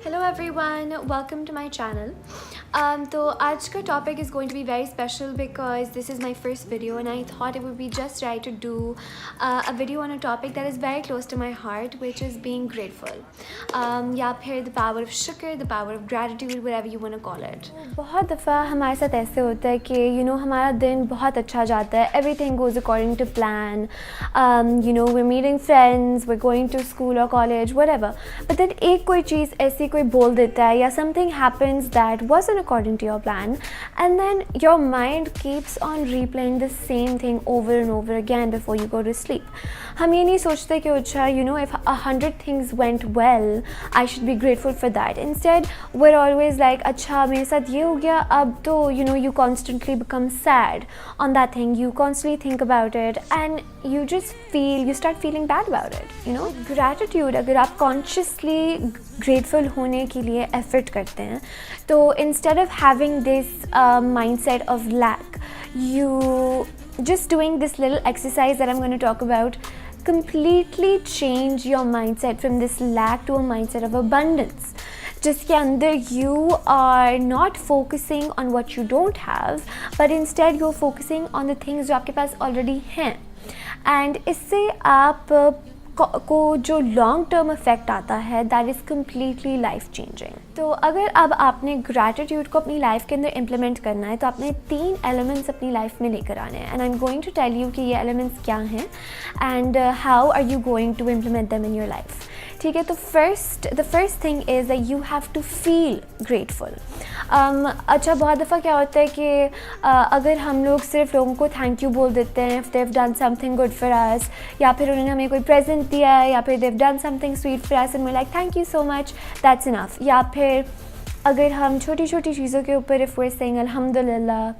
Hello everyone, welcome to my channel. तो आज का topic is going to be very special because this is my first video and I thought it would be just right to do a video on a topic that is very close to my heart, which is being grateful. या फिर the power of shukar, the power of gratitude, whatever you want to call it. बहुत दफ़ा हमारे साथ ऐसे होता है कि हमारा दिन बहुत अच्छा जाता है, everything goes according to plan. We're meeting friends, we're going to school or college, whatever. But then एक कोई चीज़ ऐसी कोई बोल देता है या something happens that wasn't according to your plan, and then your mind keeps on replaying the same thing over and over again before you go to sleep. हम ये नहीं सोचते कि अच्छा if 100 things went well, I should be grateful for that. Instead, we're always like अच्छा मेरे साथ ये हो गया, अब तो you constantly become sad on that thing. You constantly think about it and you start feeling bad about it. Gratitude, अगर आप consciously grateful होने के लिए effort करते हैं, तो instead of having this mindset of lack, you just doing this little exercise that I'm going to talk about completely change your mindset from this lack to a mindset of abundance. जिसके अंदर you are not focusing on what you don't have, but instead you're focusing on the things जो आपके पास already हैं. And इससे आप को जो long term effect आता है that is completely life changing. तो अगर अब आपने ग्रैटिट्यूड को अपनी लाइफ के अंदर इम्प्लीमेंट करना है तो आपने 3 एलिमेंट्स अपनी लाइफ में लेकर आने हैं. And I am going to tell you कि ये एलिमेंट्स क्या हैं and how are you going to implement them in your life. ठीक है, तो the first thing is that you have to feel grateful. अच्छा, बहुत दफ़ा क्या होता है कि अगर हम लोग सिर्फ लोगों को थैंक यू बोल देते हैं if Dev done something good for us, या फिर उन्होंने हमें कोई प्रेजेंट दिया है, या फिर they've done something sweet for us and we like thank you so much, that's enough. या फिर अगर हम छोटी छोटी चीज़ों के ऊपर इफ़ वी सेइंग अल्हम्दुलिल्लाह,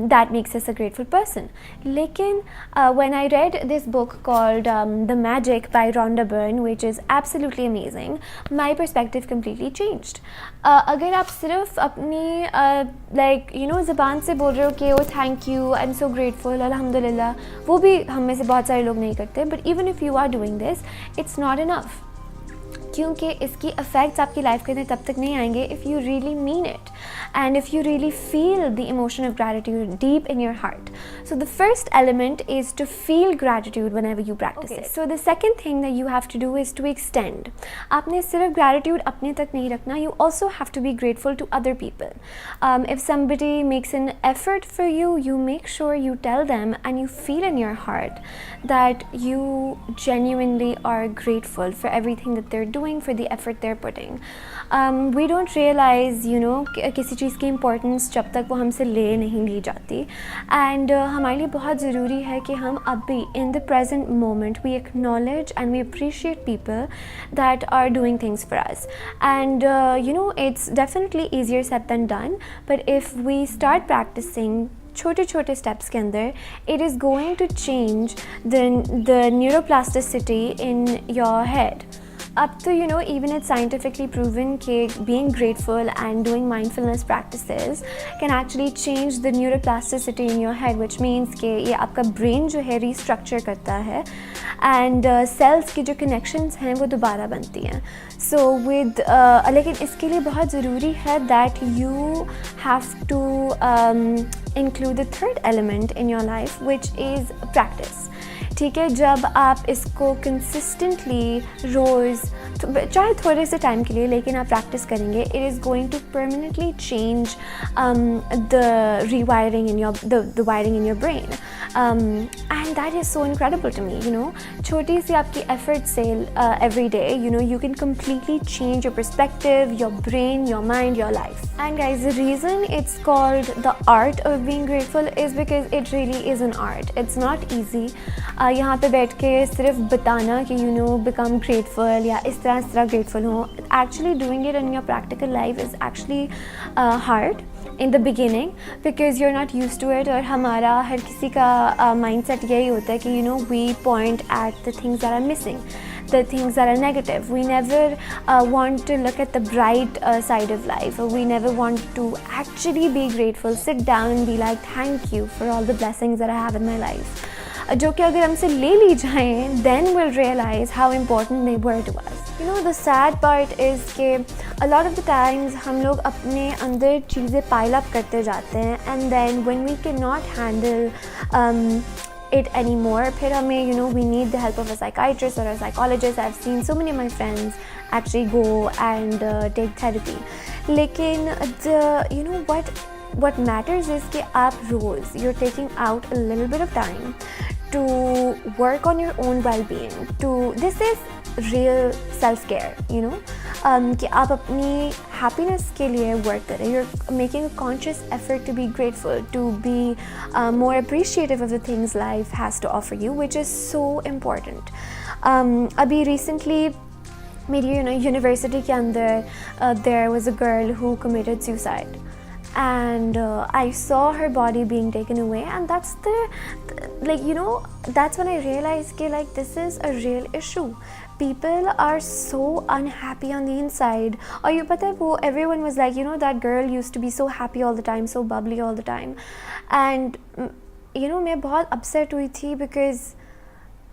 that makes us a grateful person. लेकिन when I read this book called The Magic by Rhonda Byrne, which is absolutely amazing, my perspective completely changed. अगर आप सिर्फ अपनी ज़बान से बोल रहे हो कि oh thank you, I am so grateful, अल्हम्दुलिल्लाह, वो भी हम में से बहुत सारे लोग नहीं करते. But even if you are doing this, it's not enough, क्योंकि इसकी इफ़ेक्ट्स आपकी लाइफ के अंदर तब तक नहीं आएंगे if you really mean it and if you really feel the emotion of gratitude deep in your heart. So the first element is to feel gratitude whenever you practice it. So the second thing that you have to do is to extend. आपने सिर्फ gratitude अपने तक नहीं रखना, you also have to be grateful to other people. If somebody makes an effort for you, you make sure you tell them and you feel in your heart that you genuinely are grateful for everything that they're doing, for the effort they're putting. We don't realize किसी चीज़ की importance जब तक वो हमसे ले नहीं ली जाती. And हमारे लिए बहुत ज़रूरी है कि हम अभी in the present moment we acknowledge and we appreciate people that are doing things for us. And it's definitely easier said than done, but if we start practising छोटे छोटे स्टेप्स के अंदर, it is going to change the neuroplasticity in your head. Up to even it's scientifically proven that being grateful and doing mindfulness practices can actually change the neuroplasticity in your head, which means कि ये आपका brain जो है restructure करता है and cells की जो connections हैं वो दोबारा बनती हैं. So with लेकिन इसके लिए बहुत ज़रूरी है that you have to include the third element in your life, which is practice. ठीक है, जब आप इसको कंसिस्टेंटली रोज़ चाहे थोड़े से टाइम के लिए लेकिन आप प्रैक्टिस करेंगे, it is going to permanently change the wiring in your brain. And that is so incredible to me. छोटी सी आपकी एफर्ट से every day you can completely change your perspective, your brain, your mind, your life. And guys, the reason it's called the art of being grateful is because it really is an art. It's not easy. यहाँ पे बैठ के सिर्फ बताना कि become grateful या इस तरह grateful हो. Actually doing it in your practical life is actually hard in the beginning because you're not used to it. और हमारा हर किसी का mindset यही होता है कि we point at the things that are missing, the things that are negative. We never want to look at the bright side of life, or we never want to actually be grateful, sit down and be like thank you for all the blessings that I have in my life, जो कि अगर हमसे ले ली जाएं then we'll realize how important they were to us. You know, the sad part is कि a lot of the times हम लोग अपने अंदर चीज़ें pile up करते जाते हैं, and then when we cannot handle it anymore, फिर हमें, you know, we need the help of a psychiatrist or a psychologist. I've seen so many of my friends actually go and take therapy. लेकिन you know what matters is कि आप रोज़ you're taking out a little bit of time to work on your own well-being. This is real self-care, you know, कि आप अपनी happiness के लिए work करें. You're making a conscious effort to be grateful, to be more appreciative of the things life has to offer you, which is so important. अभी recently मेरी university के अंदर there was a girl who committed suicide. And I saw her body being taken away, and that's like, you know, that's when I realized कि like this is a real issue. People are so unhappy on the inside. और you पता है वो everyone was like, you know, that girl used to be so happy all the time, so bubbly all the time. And you know, मैं बहुत upset हुई थी because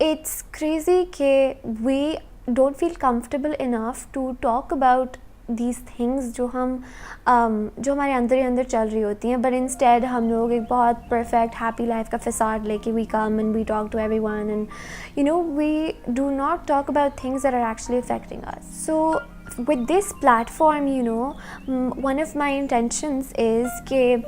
it's crazy कि we don't feel comfortable enough to talk about these things जो हमारे अंदर ही अंदर चल रही होती हैं, but instead हम लोग एक बहुत perfect happy life का facade लेके we come and we talk to everyone, and you know, we do not talk about things that are actually affecting us. So with this platform, you know, one of my intentions is कि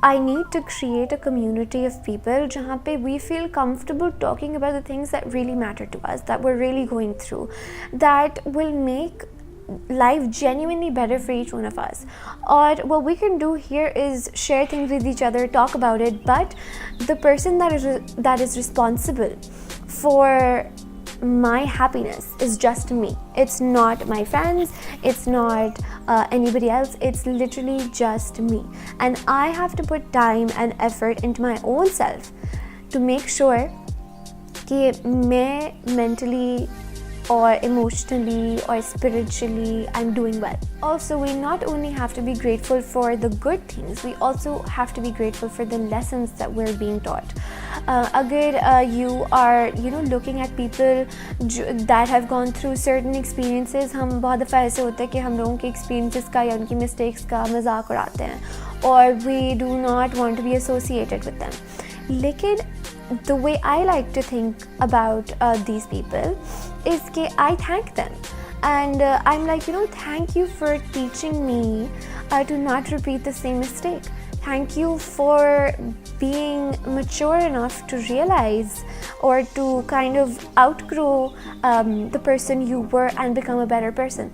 I need to create a community of people जहाँ पे we feel comfortable talking about the things that really matter to us, that we're really going through, that will make life genuinely better for each one of us. Or what we can do here is share things with each other, talk about it, but the person that is responsible for my happiness is just me. It's not my friends, it's not anybody else, it's literally just me. And I have to put time and effort into my own self to make sure कि मैं mentally or emotionally or spiritually I'm doing well. Also, we not only have to be grateful for the good things, we also have to be grateful for the lessons that we're being taught. Agar you are, you know, looking at people that have gone through certain experiences, हम बहुत दफ़ा ऐसे होता है कि हम लोगों के experiences का या उनकी mistakes का मजाक उड़ाते हैं, or we do not want to be associated with them. लेकिन the way I like to think about these people is that I thank them, and I'm like, you know, thank you for teaching me to not repeat the same mistake. Thank you for being mature enough to realize or to kind of outgrow the person you were and become a better person.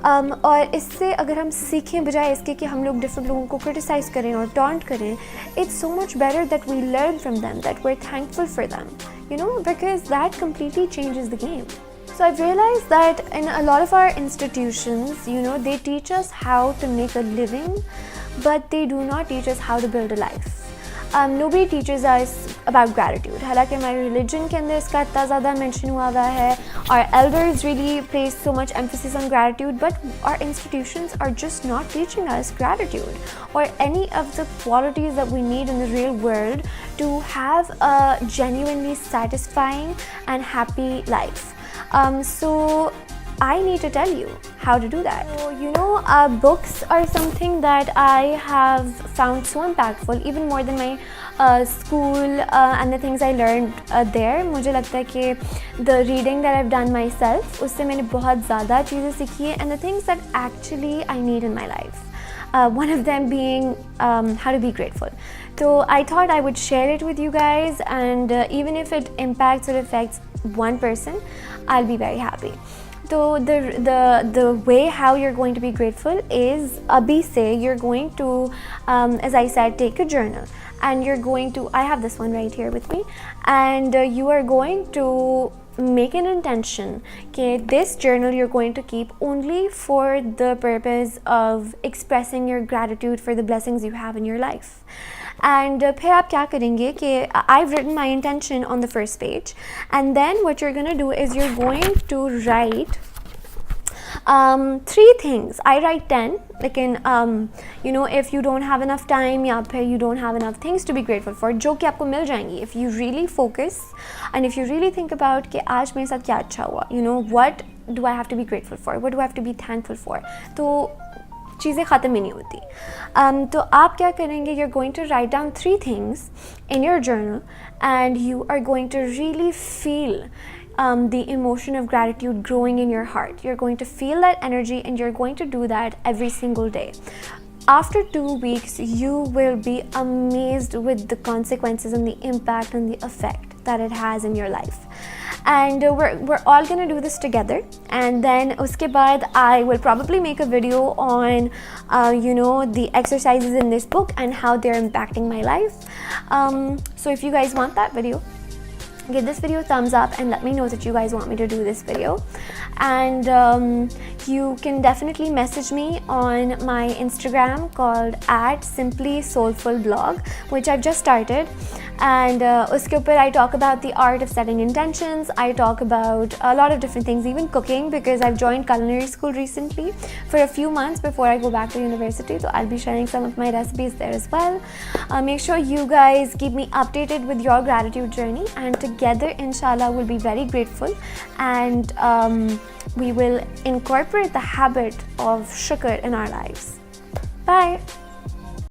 और इससे अगर हम सीखें बजाय इसके कि हम लोग डिफरेंट लोगों को क्रिटिसाइज़ करें और टॉन्ट करें, it's so much better that we learn from them, that we're thankful for them, you know, because that completely changes the game. So I've realized that in a lot of our institutions, you know, they teach us how to make a living, but they do not teach us how to build a life. Nobody teaches us about gratitude. हालांकि हमारे religion के अंदर इसका इतना ज़्यादा mention हुआ है. Our elders really place so much emphasis on gratitude, but our institutions are just not teaching us gratitude or any of the qualities that we need in the real world to have a genuinely satisfying and happy life. So I need to tell you how to do that. So, you know, books are something that I have found so impactful, even more than my school and the things I learned there. मुझे लगता है कि the reading that I've done myself, उससे मैंने बहुत ज़्यादा चीज़ें सीखी हैं, and the things that actually I need in my life. One of them being how to be grateful. So I thought I would share it with you guys, and even if it impacts or affects one person, I'll be very happy. So the way how you're going to be grateful is abhi se you're going to as I said, take a journal, and you're going to, I have this one right here with me, and you are going to make an intention that this journal you're going to keep only for the purpose of expressing your gratitude for the blessings you have in your life. And फिर आप क्या करेंगे कि I've written my intention on the first page, and then what you're going to do is you're going to write 3 things. I write 10, लेकिन you know, if you don't have enough time या फिर you don't have enough things to be grateful for, जो कि आपको मिल जाएंगी if you really focus and if you really think about कि आज मेरे साथ क्या अच्छा हुआ, you know, what do I have to be grateful for, what do I have to be thankful for. तो चीज़ें ख़त्म ही नहीं होती. तो आप क्या करेंगे, you're going to write down 3 things in your journal and you are going to really feel the emotion of gratitude growing in your heart. You're going to feel that energy and you're going to do that every single day. After 2 weeks, you will be amazed with the consequences and the impact and the effect that it has in your life. And we're all gonna do this together, and then uske baad I will probably make a video on the exercises in this book and how they're impacting my life. So if you guys want that video, give this video a thumbs up and let me know that you guys want me to do this video. And you can definitely message me on my Instagram called @simplysoulfulblog, which I've just started. And uske upar I talk about the art of setting intentions. I talk about a lot of different things, even cooking, because I've joined culinary school recently for a few months before I go back to university. So I'll be sharing some of my recipes there as well. Make sure you guys keep me updated with your gratitude journey, and together inshallah we'll be very grateful, and we will incorporate the habit of shukr in our lives. Bye.